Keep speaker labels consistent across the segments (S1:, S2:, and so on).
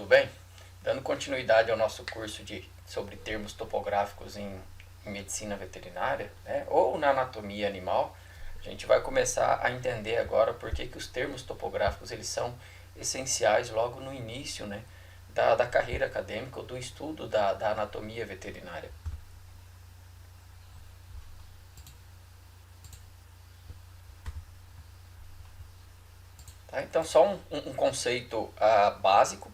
S1: tudo bem? Dando continuidade ao nosso curso sobre termos topográficos em medicina veterinária, né, ou na anatomia animal, a gente vai começar a entender agora por que os termos topográficos eles são essenciais logo no início, né, da carreira acadêmica ou do estudo da anatomia veterinária. Tá? Então, só um conceito básico.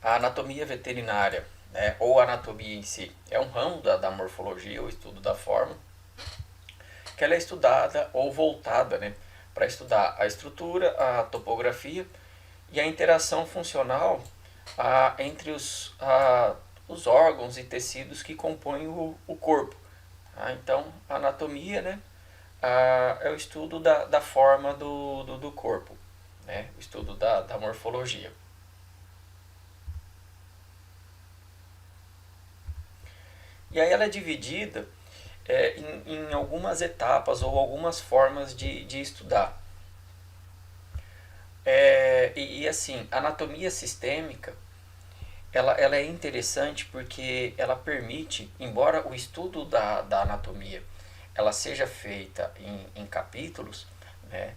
S1: A anatomia veterinária, né, ou a anatomia em si, é um ramo da morfologia, o estudo da forma, que ela é estudada ou voltada, né, para estudar a estrutura, a topografia e a interação funcional entre os órgãos e tecidos que compõem o corpo. Tá? Então, a anatomia, né, é o estudo da forma do corpo, né, o estudo da morfologia. E aí ela é dividida em algumas etapas ou algumas formas de estudar. Assim, a anatomia sistêmica ela é interessante porque ela permite, embora o estudo da anatomia ela seja feita em capítulos, né,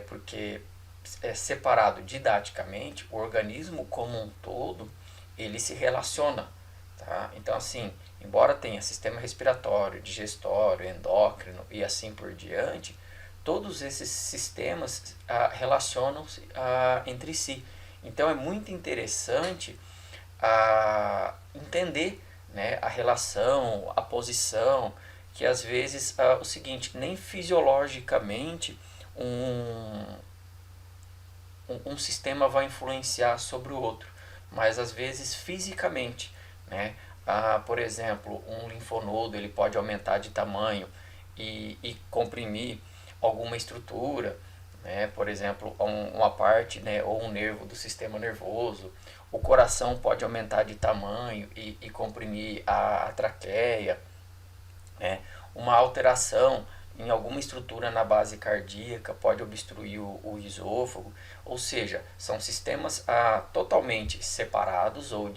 S1: porque é separado didaticamente, o organismo como um todo ele se relaciona. Tá? Então, assim, embora tenha sistema respiratório, digestório, endócrino e assim por diante, todos esses sistemas relacionam-se entre si. Então, é muito interessante entender, né, a relação, a posição, que às vezes o seguinte, nem fisiologicamente um sistema vai influenciar sobre o outro, mas às vezes fisicamente, né? Por exemplo, um linfonodo ele pode aumentar de tamanho e comprimir alguma estrutura, né? Por exemplo, uma parte, né, ou um nervo do sistema nervoso. O coração pode aumentar de tamanho e comprimir a traqueia, né? Uma alteração em alguma estrutura na base cardíaca pode obstruir o esôfago, ou seja, são sistemas totalmente separados ou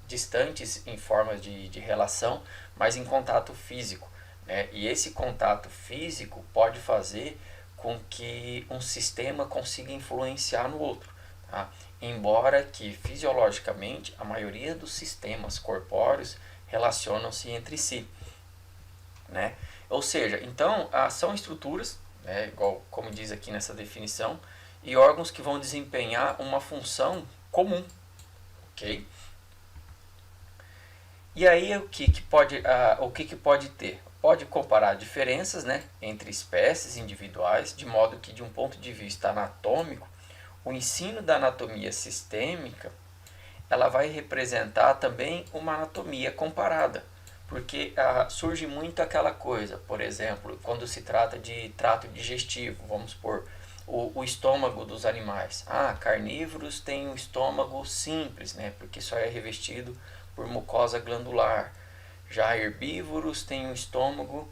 S1: distantes em formas de relação, mas em contato físico. Né? E esse contato físico pode fazer com que um sistema consiga influenciar no outro. Tá? Embora que fisiologicamente a maioria dos sistemas corpóreos relacionam-se entre si. Né? Ou seja, então são estruturas, né, igual como diz aqui nessa definição, e órgãos que vão desempenhar uma função comum, ok? E aí o que pode ter? Pode comparar diferenças, né, entre espécies individuais, de modo que de um ponto de vista anatômico, o ensino da anatomia sistêmica ela vai representar também uma anatomia comparada, porque surge muito aquela coisa, por exemplo, quando se trata de trato digestivo, vamos supor, o estômago dos animais. Carnívoros têm um estômago simples, né, porque só é revestido por mucosa glandular. Já herbívoros têm um estômago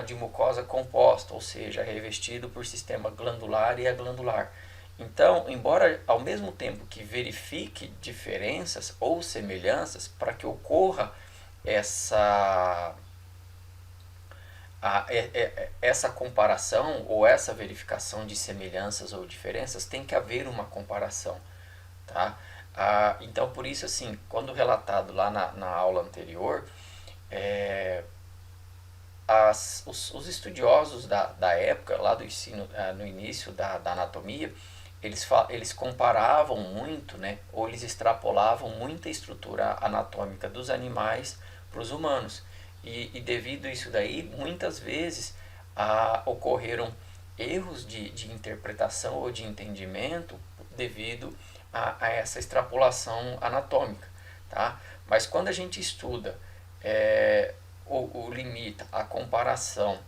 S1: de mucosa composta, ou seja, revestido por sistema glandular e aglandular. Então, embora ao mesmo tempo que verifique diferenças ou semelhanças, para que ocorra essa essa comparação ou essa verificação de semelhanças ou diferenças, tem que haver uma comparação. Tá? Então, por isso, assim, quando relatado lá na aula anterior, os estudiosos da época, lá do ensino, no início da anatomia, eles comparavam muito, né, ou eles extrapolavam muita estrutura anatômica dos animais para os humanos. E devido a isso daí, muitas vezes ocorreram erros de interpretação ou de entendimento devido a essa extrapolação anatômica. Tá? Mas quando a gente estuda ou limita a comparação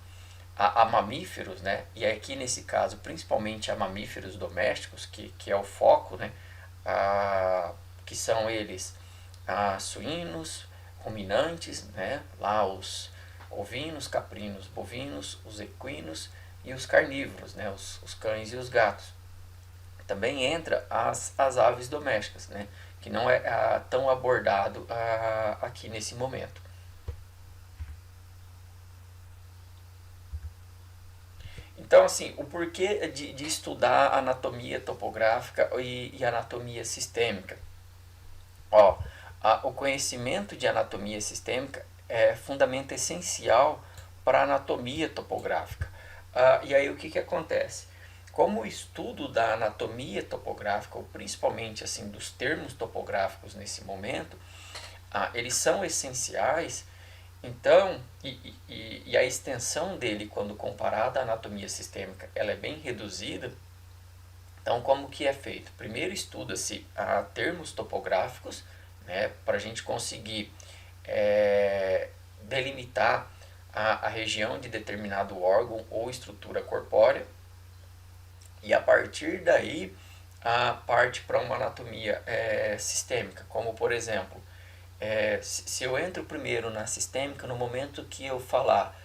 S1: a mamíferos, né? E aqui nesse caso principalmente a mamíferos domésticos, que é o foco, né? Que são eles suínos, ruminantes, né? Lá os ovinos, caprinos, bovinos, os equinos e os carnívoros, né? Os cães e os gatos. também entra as aves domésticas, né? Que não é tão abordado aqui nesse momento. Então, assim, o porquê de estudar anatomia topográfica e anatomia sistêmica? Ó, o conhecimento de anatomia sistêmica é fundamento essencial para a anatomia topográfica. E aí o que acontece? Como o estudo da anatomia topográfica, ou principalmente assim dos termos topográficos nesse momento, eles são essenciais, então, e a extensão dele, quando comparada à anatomia sistêmica, ela é bem reduzida. Então, como que é feito? Primeiro estuda-se termos topográficos, né, para a gente conseguir delimitar a região de determinado órgão ou estrutura corpórea, e a partir daí parte para uma anatomia sistêmica, como por exemplo, se eu entro primeiro na sistêmica, no momento que eu falar,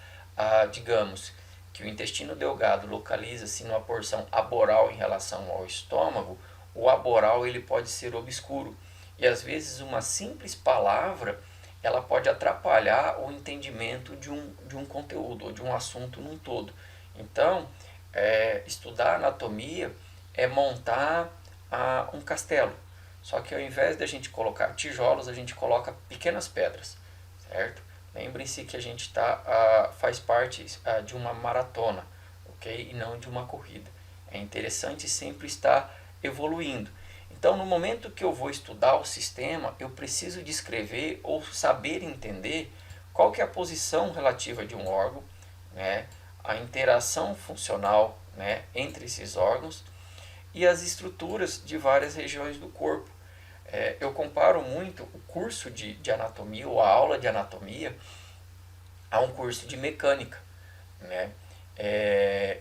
S1: digamos, que o intestino delgado localiza-se numa porção aboral em relação ao estômago, o aboral ele pode ser obscuro. E às vezes uma simples palavra ela pode atrapalhar o entendimento de um conteúdo ou de um assunto num todo. Então, estudar anatomia é montar um castelo. Só que ao invés de a gente colocar tijolos, a gente coloca pequenas pedras, certo? Lembrem-se que a gente faz parte de uma maratona, ok? E não de uma corrida. É interessante sempre estar evoluindo. Então, no momento que eu vou estudar o sistema, eu preciso descrever ou saber entender qual que é a posição relativa de um órgão, né? A interação funcional, né, entre esses órgãos e as estruturas de várias regiões do corpo. Eu comparo muito o curso de anatomia ou a aula de anatomia a um curso de mecânica, né?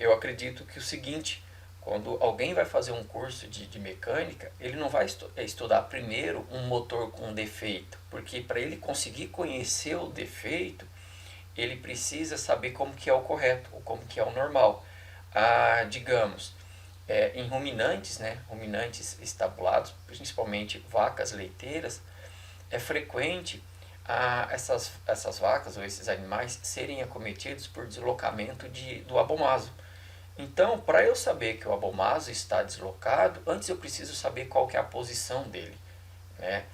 S1: Eu acredito que o seguinte, quando alguém vai fazer um curso de mecânica, ele não vai estudar primeiro um motor com defeito, porque para ele conseguir conhecer o defeito, ele precisa saber como que é o correto, ou como que é o normal. Digamos, em ruminantes, né, ruminantes estabulados, principalmente vacas leiteiras, é frequente essas vacas ou esses animais serem acometidos por deslocamento do abomaso. Então, para eu saber que o abomaso está deslocado, antes eu preciso saber qual que é a posição dele, né?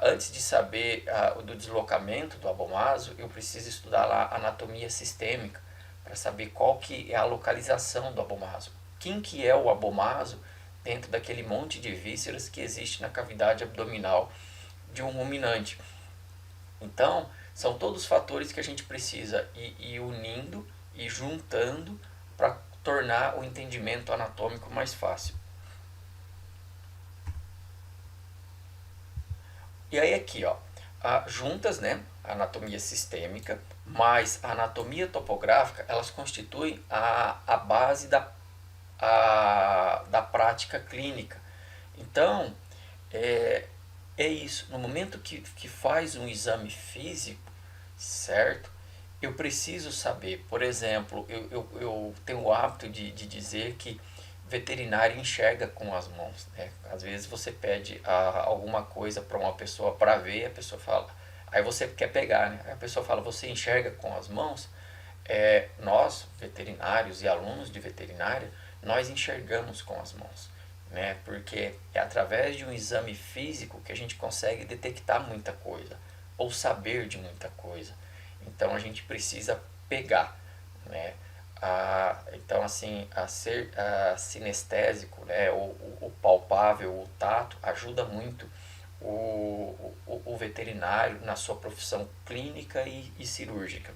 S1: Antes de saber do deslocamento do abomaso, eu preciso estudar lá a anatomia sistêmica para saber qual que é a localização do abomaso. Quem que é o abomaso dentro daquele monte de vísceras que existe na cavidade abdominal de um ruminante. Então, são todos fatores que a gente precisa ir unindo e juntando para tornar o entendimento anatômico mais fácil. E aí aqui, ó, juntas, né, a anatomia sistêmica mais a anatomia topográfica, elas constituem a base da prática clínica. Então, é isso. No momento que faz um exame físico, certo? Eu preciso saber, por exemplo, eu tenho o hábito de dizer que veterinário enxerga com as mãos, né? Às vezes você pede alguma coisa para uma pessoa para ver, a pessoa fala, aí você quer pegar, né? Aí a pessoa fala, você enxerga com as mãos? Nós, veterinários e alunos de veterinária, nós enxergamos com as mãos, né? Porque é através de um exame físico que a gente consegue detectar muita coisa ou saber de muita coisa. Então a gente precisa pegar, né? Então assim, ser sinestésico, né? O palpável, o tato ajuda muito o veterinário na sua profissão clínica e cirúrgica.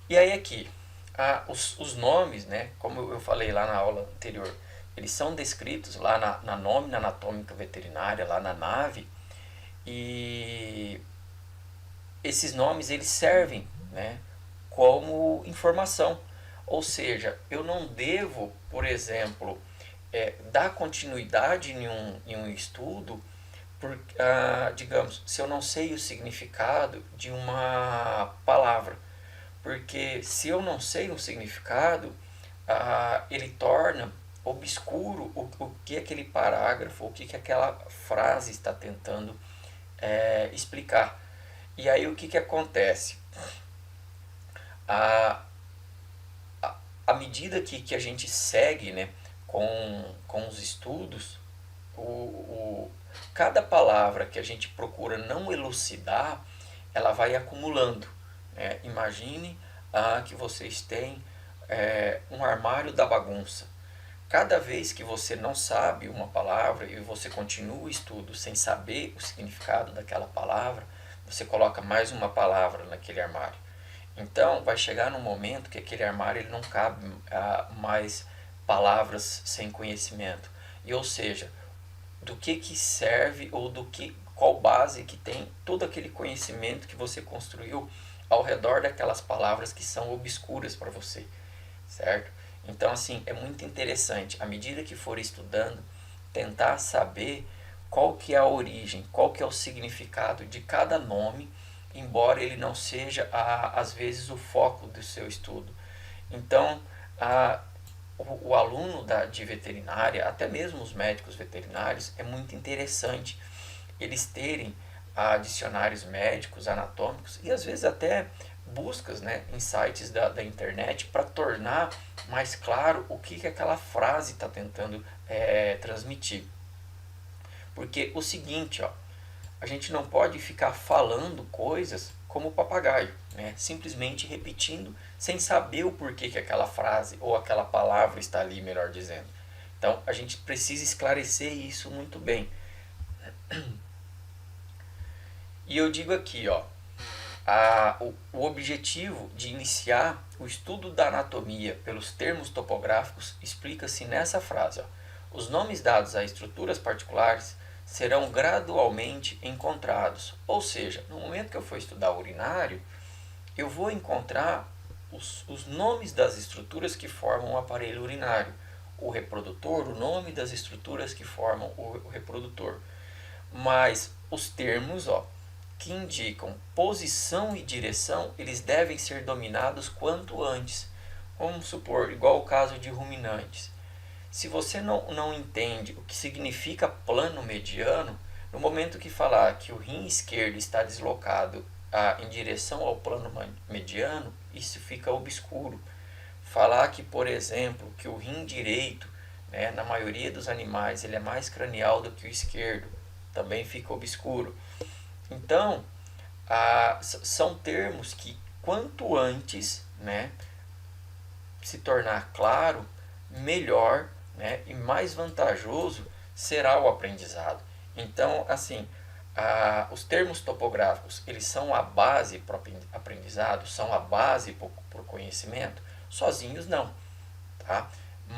S1: E aí aqui, os nomes, né, como eu falei lá na aula anterior, eles são descritos lá na Nómina Anatômica Veterinária, lá na nave, e esses nomes eles servem, né, como informação. Ou seja, eu não devo, por exemplo, dar continuidade em um estudo, digamos, se eu não sei o significado de uma palavra. Porque se eu não sei um significado, ele torna obscuro o que aquele parágrafo, o que aquela frase está tentando explicar. E aí o que acontece? À medida que a gente segue, né, com os estudos, cada palavra que a gente procura não elucidar, ela vai acumulando. Né? Imagine que vocês têm um armário da bagunça. Cada vez que você não sabe uma palavra e você continua o estudo sem saber o significado daquela palavra, você coloca mais uma palavra naquele armário. Então vai chegar num momento que aquele armário ele não cabe mais palavras sem conhecimento. E ou seja, do que serve ou qual base que tem todo aquele conhecimento que você construiu ao redor daquelas palavras que são obscuras para você, certo? Então, assim, é muito interessante, à medida que for estudando, tentar saber qual que é a origem, qual que é o significado de cada nome, embora ele não seja, às vezes, o foco do seu estudo. Então, o aluno de veterinária, até mesmo os médicos veterinários, é muito interessante eles terem dicionários médicos, anatômicos e às vezes até buscas, né, em sites da internet para tornar mais claro o que aquela frase está tentando transmitir. Porque o seguinte, a gente não pode ficar falando coisas como papagaio, né, simplesmente repetindo sem saber o porquê que aquela frase ou aquela palavra está ali, melhor dizendo. Então a gente precisa esclarecer isso muito bem. E eu digo aqui, o objetivo de iniciar o estudo da anatomia pelos termos topográficos explica-se nessa frase. Os nomes dados a estruturas particulares serão gradualmente encontrados. Ou seja, no momento que eu for estudar o urinário, eu vou encontrar os nomes das estruturas que formam o aparelho urinário. O reprodutor, o nome das estruturas que formam o reprodutor. Mas os termos, que indicam posição e direção, eles devem ser dominados quanto antes. Vamos supor, igual o caso de ruminantes. Se você não entende o que significa plano mediano, no momento que falar que o rim esquerdo está deslocado em direção ao plano mediano, isso fica obscuro. Falar que, por exemplo, que o rim direito, né, na maioria dos animais, ele é mais cranial do que o esquerdo, também fica obscuro. Então, são termos que quanto antes, né, se tornar claro, melhor, né, e mais vantajoso será o aprendizado. Então, assim, os termos topográficos, eles são a base para o aprendizado, são a base para o conhecimento? Sozinhos não, tá?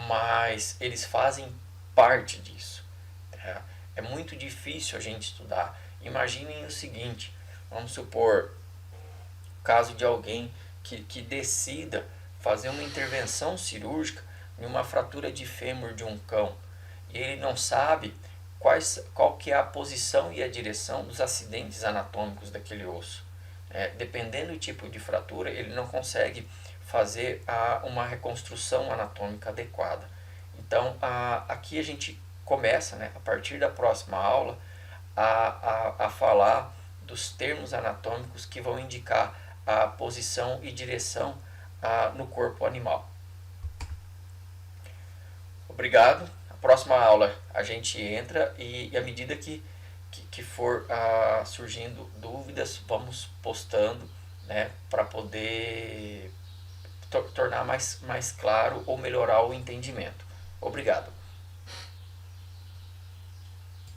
S1: Mas eles fazem parte disso. Tá? É muito difícil a gente estudar. Imaginem o seguinte, vamos supor o caso de alguém que decida fazer uma intervenção cirúrgica em uma fratura de fêmur de um cão e ele não sabe qual que é a posição e a direção dos acidentes anatômicos daquele osso. Dependendo do tipo de fratura, ele não consegue fazer uma reconstrução anatômica adequada. Então, aqui a gente começa, né, a partir da próxima aula, a falar dos termos anatômicos que vão indicar a posição e direção no corpo animal. Obrigado. Na próxima aula a gente entra e à medida que for surgindo dúvidas, vamos postando, né, para poder tornar mais claro ou melhorar o entendimento. Obrigado.